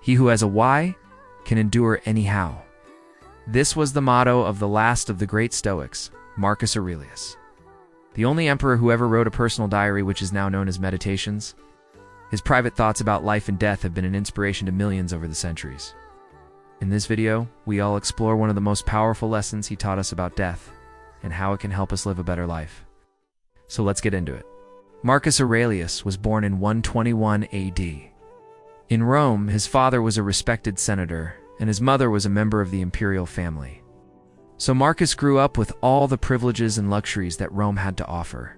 He who has a why can endure anyhow. This was the motto of the last of the great Stoics, Marcus Aurelius, the only emperor who ever wrote a personal diary, which is now known as Meditations. His private thoughts about life and death have been an inspiration to millions over the centuries. In this video, we all explore one of the most powerful lessons he taught us about death and how it can help us live a better life. So let's get into it. Marcus Aurelius was born in 121 AD. In Rome, his father was a respected senator, and his mother was a member of the imperial family. So Marcus grew up with all the privileges and luxuries that Rome had to offer.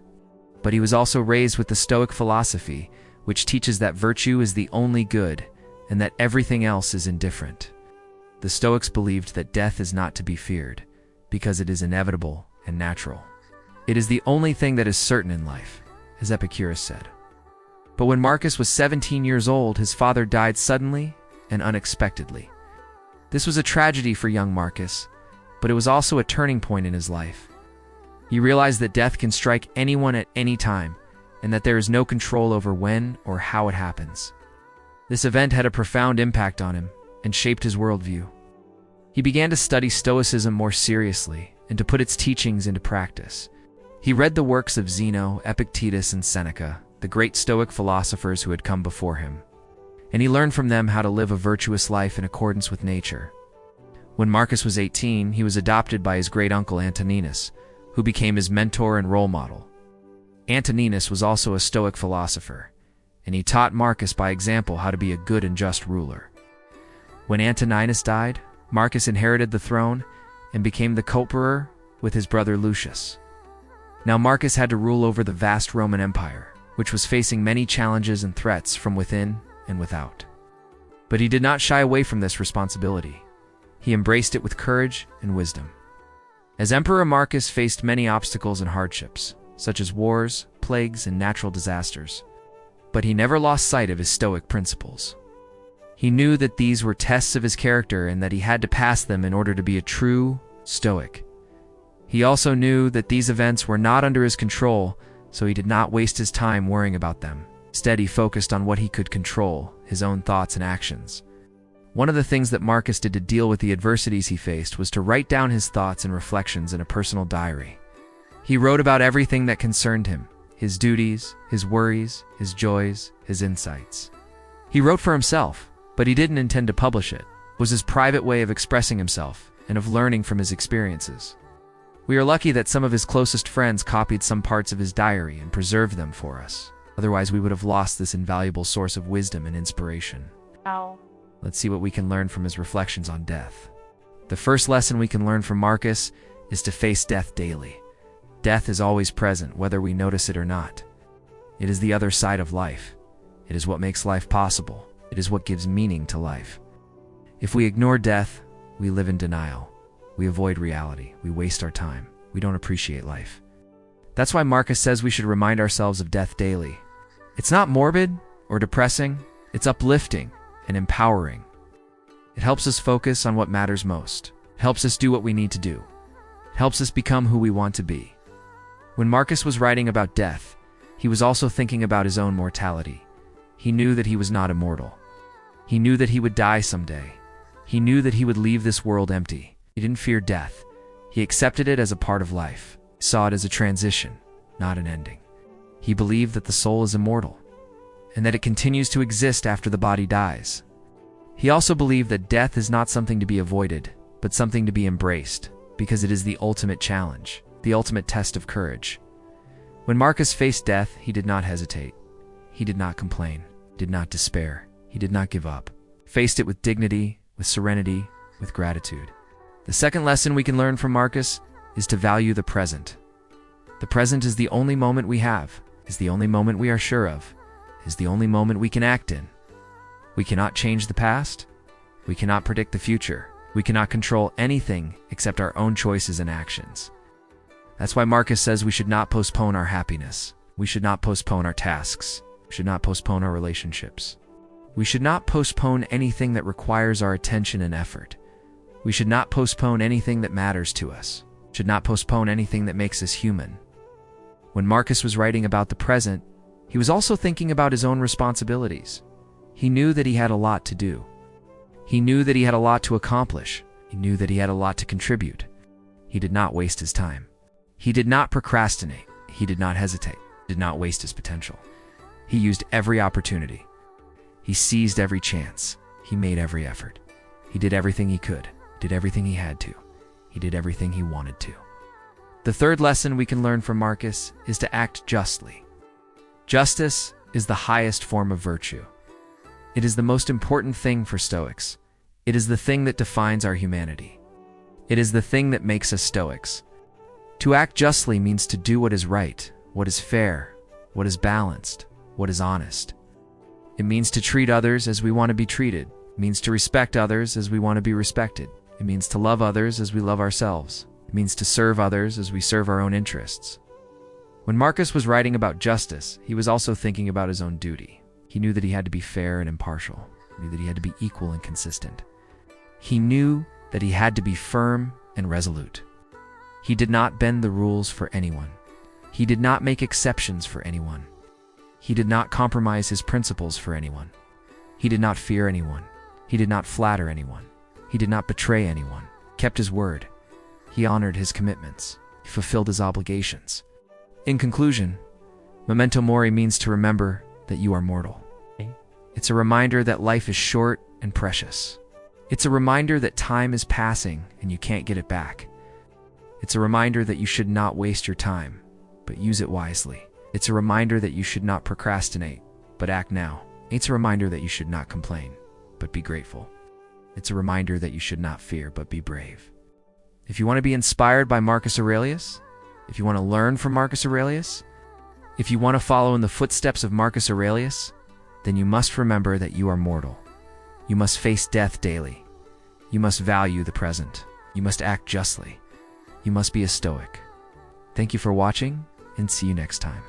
But he was also raised with the Stoic philosophy, which teaches that virtue is the only good and that everything else is indifferent. The Stoics believed that death is not to be feared, because it is inevitable and natural. It is the only thing that is certain in life, as Epicurus said. But when Marcus was 17 years old, his father died suddenly and unexpectedly. This was a tragedy for young Marcus, but it was also a turning point in his life. He realized that death can strike anyone at any time, and that there is no control over when or how it happens. This event had a profound impact on him and shaped his worldview. He began to study Stoicism more seriously and to put its teachings into practice. He read the works of Zeno, Epictetus, and Seneca, the great Stoic philosophers who had come before him, and he learned from them how to live a virtuous life in accordance with nature. When Marcus was 18, he was adopted by his great-uncle Antoninus, who became his mentor and role model. Antoninus was also a Stoic philosopher, and he taught Marcus by example how to be a good and just ruler. When Antoninus died, Marcus inherited the throne and became the co-emperor with his brother Lucius. Now Marcus had to rule over the vast Roman Empire, which was facing many challenges and threats from within and without. But he did not shy away from this responsibility. He embraced it with courage and wisdom. As Emperor, Marcus faced many obstacles and hardships, such as wars, plagues, and natural disasters. But he never lost sight of his Stoic principles. He knew that these were tests of his character and that he had to pass them in order to be a true Stoic. He also knew that these events were not under his control, so he did not waste his time worrying about them. Instead, he focused on what he could control, his own thoughts and actions. One of the things that Marcus did to deal with the adversities he faced was to write down his thoughts and reflections in a personal diary. He wrote about everything that concerned him, his duties, his worries, his joys, his insights. He wrote for himself, but he didn't intend to publish it. It was his private way of expressing himself and of learning from his experiences. We are lucky that some of his closest friends copied some parts of his diary and preserved them for us. Otherwise, we would have lost this invaluable source of wisdom and inspiration. Let's see what we can learn from his reflections on death. The first lesson we can learn from Marcus is to face death daily. Death is always present, whether we notice it or not. It is the other side of life. It is what makes life possible. It is what gives meaning to life. If we ignore death, we live in denial. We avoid reality. We waste our time. We don't appreciate life. That's why Marcus says we should remind ourselves of death daily. It's not morbid or depressing. It's uplifting and empowering. It helps us focus on what matters most. It helps us do what we need to do. It helps us become who we want to be. When Marcus was writing about death, he was also thinking about his own mortality. He knew that he was not immortal. He knew that he would die someday. He knew that he would leave this world empty. He didn't fear death. He accepted it as a part of life. He saw it as a transition, not an ending. He believed that the soul is immortal, and that it continues to exist after the body dies. He also believed that death is not something to be avoided, but something to be embraced, because it is the ultimate challenge, the ultimate test of courage. When Marcus faced death, he did not hesitate. He did not complain, did not despair. He did not give up. Faced it with dignity, with serenity, with gratitude. The second lesson we can learn from Marcus is to value the present. The present is the only moment we have, is the only moment we are sure of, is the only moment we can act in. We cannot change the past. We cannot predict the future. We cannot control anything except our own choices and actions. That's why Marcus says we should not postpone our happiness. We should not postpone our tasks. We should not postpone our relationships. We should not postpone anything that requires our attention and effort. We should not postpone anything that matters to us. We should not postpone anything that makes us human. When Marcus was writing about the present, he was also thinking about his own responsibilities. He knew that he had a lot to do. He knew that he had a lot to accomplish. He knew that he had a lot to contribute. He did not waste his time. He did not procrastinate. He did not hesitate. He did not waste his potential. He used every opportunity. He seized every chance. He made every effort. He did everything he could, did everything he had to. He did everything he wanted to. The third lesson we can learn from Marcus is to act justly. Justice is the highest form of virtue. It is the most important thing for Stoics. It is the thing that defines our humanity. It is the thing that makes us Stoics. To act justly means to do what is right, what is fair, what is balanced, what is honest. It means to treat others as we want to be treated. It means to respect others as we want to be respected. It means to love others as we love ourselves. It means to serve others as we serve our own interests. When Marcus was writing about justice, he was also thinking about his own duty. He knew that he had to be fair and impartial. He knew that he had to be equal and consistent. He knew that he had to be firm and resolute. He did not bend the rules for anyone. He did not make exceptions for anyone. He did not compromise his principles for anyone. He did not fear anyone. He did not flatter anyone. He did not betray anyone. He kept his word. He honored his commitments. He fulfilled his obligations. In conclusion, Memento Mori means to remember that you are mortal. It's a reminder that life is short and precious. It's a reminder that time is passing and you can't get it back. It's a reminder that you should not waste your time, but use it wisely. It's a reminder that you should not procrastinate, but act now. It's a reminder that you should not complain, but be grateful. It's a reminder that you should not fear, but be brave. If you want to be inspired by Marcus Aurelius, if you want to learn from Marcus Aurelius, if you want to follow in the footsteps of Marcus Aurelius, then you must remember that you are mortal. You must face death daily. You must value the present. You must act justly. You must be a Stoic. Thank you for watching, and see you next time.